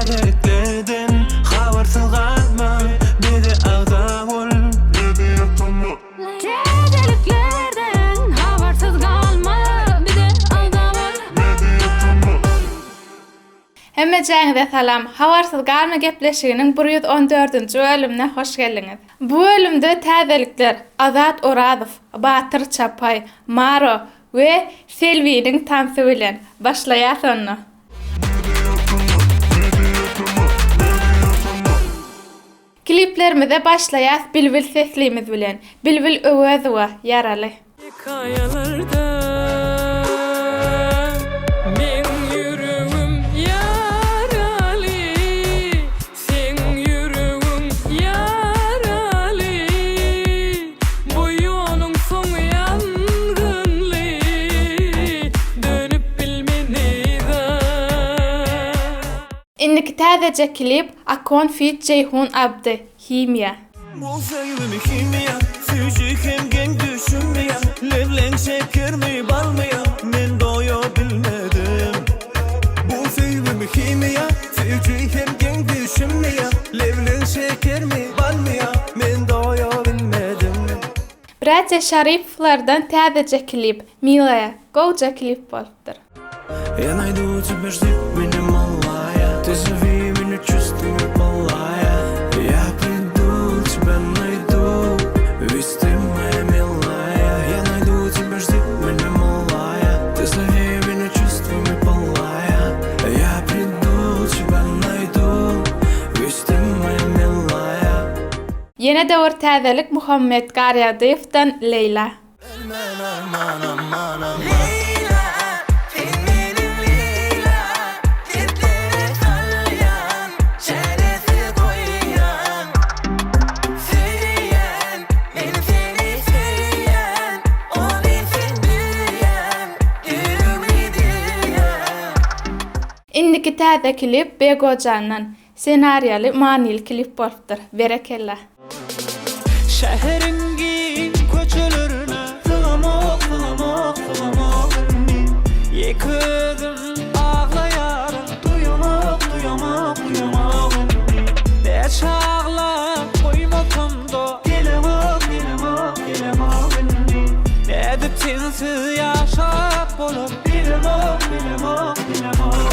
täzeliklerden habarsız galma, bizi ağda bol, bizi yapma. Täzeliklerden habarsız galma, bizi ağda bol, bizi yapma. Hemmejaňyza salam. Habarsız galma gepleşiginiň 114-nji bölümine hoş geldiňiz. Bu bölümde täzelikler Azat Oradow, Batyr Çapay, Maro we Selvi'niň tansy bilen başlaýarsyň. Kliplerimize başlaýas Bilbil seslimiz bilen. Bilbil Öwözowa ýaraly. Kayalarda men yüreğim yaralı, sen yüreğim yaralı. Bu yolun sonu yangınlı, dönüp bilmeni de. Indiki täzece klip Akon feat Ceyhun Abdi, Himya. Bu sevgimi kimya, süjük hem gen düşünmüyor. Levlen şeker mi bal mı ya, men doya bilmedim. Bu sevgimi kimya, süjük hem gen düşünmüyor. Levlen şeker mi bal mı ya, men doya bilmedim. Braça Şaripowlardan täzece klip Milaya, goja klip bolupdyr. Я найду тебя, жди меня, малая. Ты зови меня чувствами полая. Я приду, тебя найду, ведь ты моя милая. Я найду тебя, жди меня, малая. Ты зови меня чувствами полая. Я приду, тебя найду, ведь ты моя mилaya. Yine de or täzelik Muhammed Garyadyev'dan Leyla. Aman aman aman aman. Indiki täze klip Begojandan, senaryaly manil klip bolupdyr. Berekella. Şehringin köçelerine sığamak, sığamak, sığamak. Yıkıdım ağlayarak, duyamak, duyamak, duyamak. Ne çağlar koymasam da gelemak, gelemak, gelemak. Ne de tinsiz yaşap olup bilemak, bilemak, bilemak.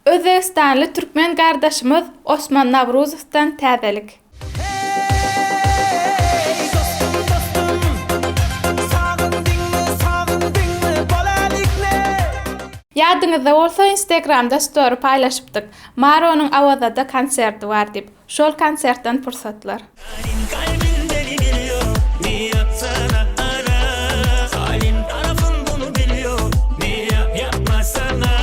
Özbekistanly türkmen gardaşymyz Osman Navruzowdan täzelik. Hey dostum, dostum, sagındyňmy, bolalyk ne? Ýadyňyzda bolsa Instagramda story paýlaşypdyk. Maro'nun Awazada konserti bar dip. Şol konsertden pursatlar. Senin kalbin deli biliyor, niye sana ara? Halim tarafın bunu biliyor, niye yapmasana?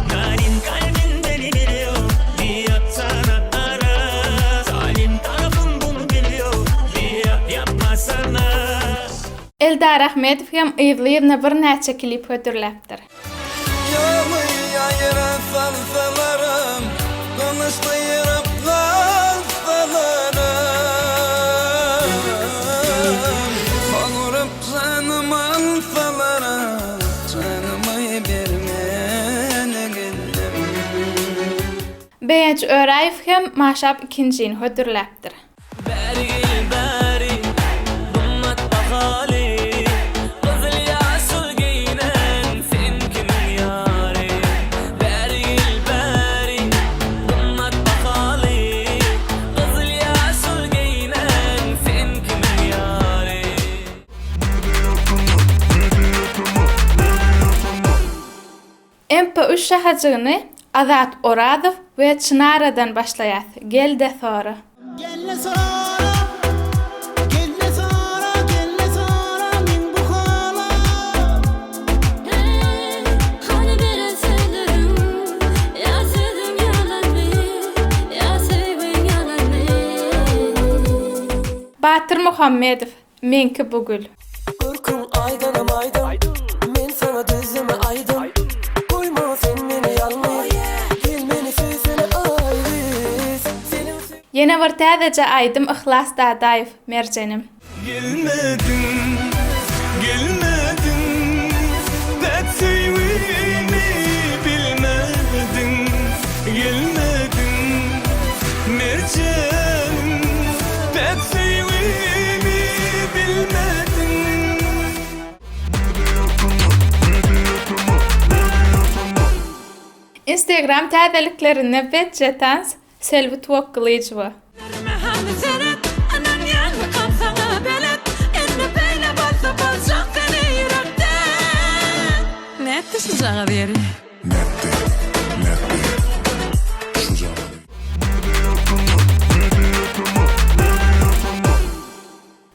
Senin kalbin deli biliyor, niye sana ara? Halim tarafın bunu biliyor, niye yapmasana? Eldar Ahmedov hem ýyzlygyna bir näçe klip hödürläpdir. Yağmur yayıra salsalarım, konuşlayıp kalsalarım. Sonurup canım alsalarım, canımı vermene geldim. Beýenç Öraýew hem maşap ikinjiň hödürläpdir. Beri gel beri, dummat bakali. Kızıl yaşıl giyinen sen kimin yari? Beri gel beri, dummat bakali. Kızıl yaşıl giyinen sen kimin yari? MP3 şahaçygyny Azat Oradow we Çınaradan başlaýar. Gel de sonra. Gelle sonra, gelle sonra, gelle sonra min bu hala. Hey, hani bere söylerim, ya sevdim yalan mı, ya sevdim yalan mı? Batyr Muhammedow, Menki bugül. Korkum aydanım aydın, men sana düzleme aydın. Koyma sen beni yalnız, gelmeni sözüne ayrız. Yine bir täzece aýdym Ihlas Dadaýew, Merjenim. Gelmedin, gelmedin. Pek sevdiğimi bilmedin. Gelmedin. Instagram täzeliklerine betjetans selvi tuwaklyjy bu.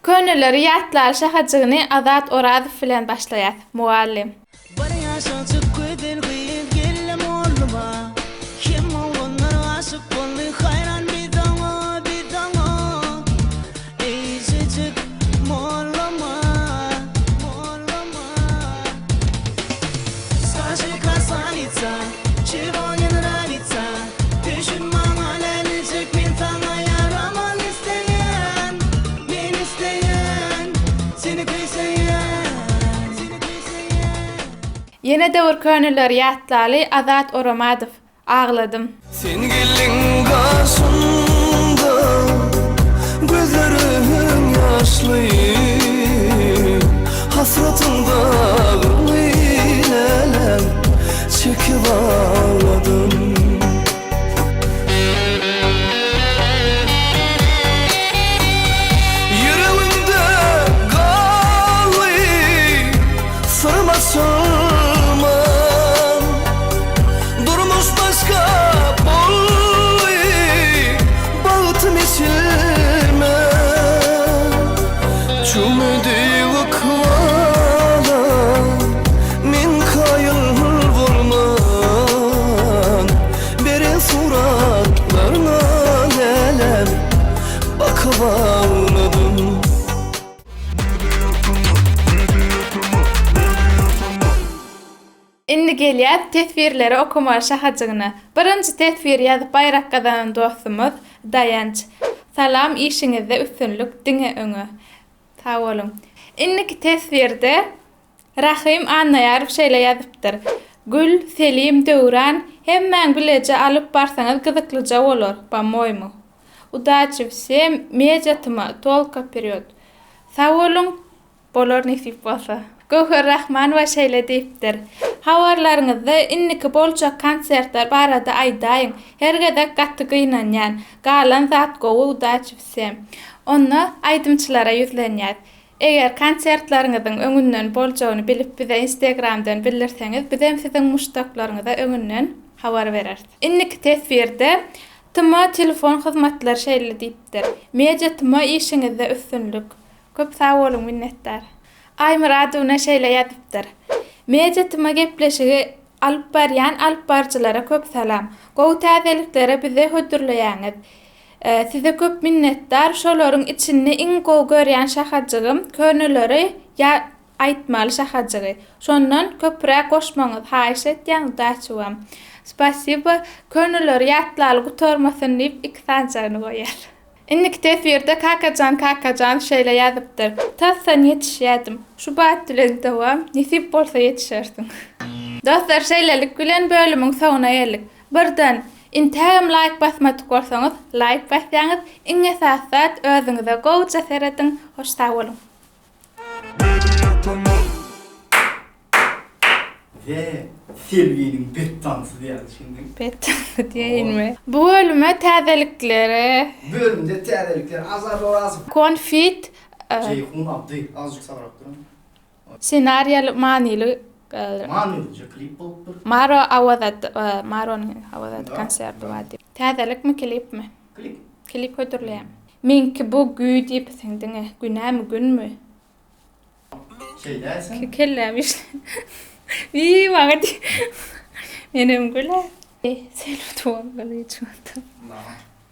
Könülleri ýatlar şahaçygyny Azat Orazow bilen başlaýar. Muallim. Bana yaşatıp güdür güyüp gelle morluma Kim oğlanlar aşık bolly hayran bir dana Eýjejek morlama Скажи, красавица, чего не нравится Düşün bana nelecek min sana yaraman isteyen Ben isteyen, seni kıysayan Yine döwür könülleri ýatlaly Azat Orazow. Ağladım. Sen gelin karşımda gözlerim yaşlı hasratında gülelem çekip ağladım Yüreğimde kalı sırma sırma Durmuş başka bolly bağıtım içime Çümüdü vıkvala min kayıl vurman Beri suratlarına nelem bakıp ağladım Indi gelýär tesbirleri okuma şahaçygyny. Birinji tesbir ýazyp bayrak gazanan dostumuz Dayanç. Salam işiňizde üstünlük diňe öňe. Sag bolun. Indiki tesbirde Rahim anlaýar şeýle ýazypdyr. Gül, Selim, Döwran hemmäň bileje alyp barsaňyz gyzyklyja bolar. Bamoýmy? Udaçypsem mejatyma tolka period. Sag bolun. Bolar nisip bolsa. Göhür Rahmanowa şeýle diýipdir. Habarlaryňyzda inniki boljak konsertler barada aýdaýyn. Her gezek gatty gynanýan, galan zat gowy udaçypsem. Onu aýdymçylara ýüzlenýär. Eger konsertlaryňyzyň öňünden boljagyny bilip bize Instagramdan bildirseňiz, bizem siziň muştaklaryňyza öňünden habar bereriz. Inniki tesbirde tyma telefon hyzmatlary şeýle diýipdir. Media tyma işiňizde üstünlük. Köp sag bolun minnetdar. Aymyr adyna şeýle ýazypdyr. Media tyma gepleşigi alyp barýan alyp barjylara köp salam. Gowy täzeliklere bize hödürleýäňiz. Size köp minnetdar. Şolaryň içinde iň gowy görýän şahaçygym könülleri ýa aýtmaly şahaçygy. Şondan köpräk goşmaňyz haýyş etýän daçywam. Spasiba könülleri ýatlaly gutarmasyn diýip iki sanjagyny goýar. Indiki tesbirde kakacan şeýle ýazypdyr. Tassan ýetişýädim. Şu bat bilen dowam, nisip bolsa ýetişersiň. Dostlar, şeýlelik bilen bölümiň soňuna geldik. Birden Instagram like basmaty görseňiz, like basýaňyz, iň esasat özüňize gowça seretiň. Hoş sag bolun. Ve Selvi'nin pet dansı diye şimdi. Pet diýinmi? Bu bölüme täzelikleri, Bölümde täzelikler Azat Orazow. konfit, Ceyhun Abdy azıcık sabrak durun. senarýaly manyly Manylca klip bolup dur. Maro awazat, Maro'nun awazat konserti wadi. Täzelikmi klipmi? Klip. Klip hödürleýär. Minki bu güý diýip seňdiňe günämi günmü? Şey dersen. Kellemiş. İyi wagt. Menem güle. Selvi tuwakly çuwata.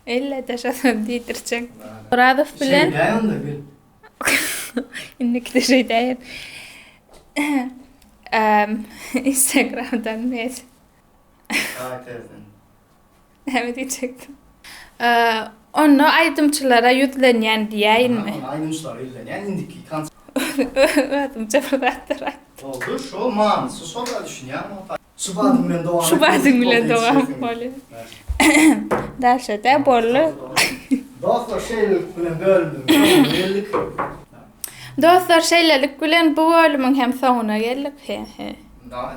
Elle taşasan diýdirçek. Orazow bilen Şey dersen de gül. indiki de şey diýer. Instagram'dan mes. Karakterden. Hem diýecekdim. Onu aýdymçylara ýüzlenýän diýäýinmi? Aynı uçlar elden. Yani indiki kanser. Ödümçe fırlattır. Oldu şu man. Su da düşün ya. Şu badın bilen doğan. Şu badın bilen doğan. Derse bollu. Dostlar şeylik bilen bölümdüm. Dostlar şeýlelik bilen bu bölümiň hem soňuna geldik. Daha.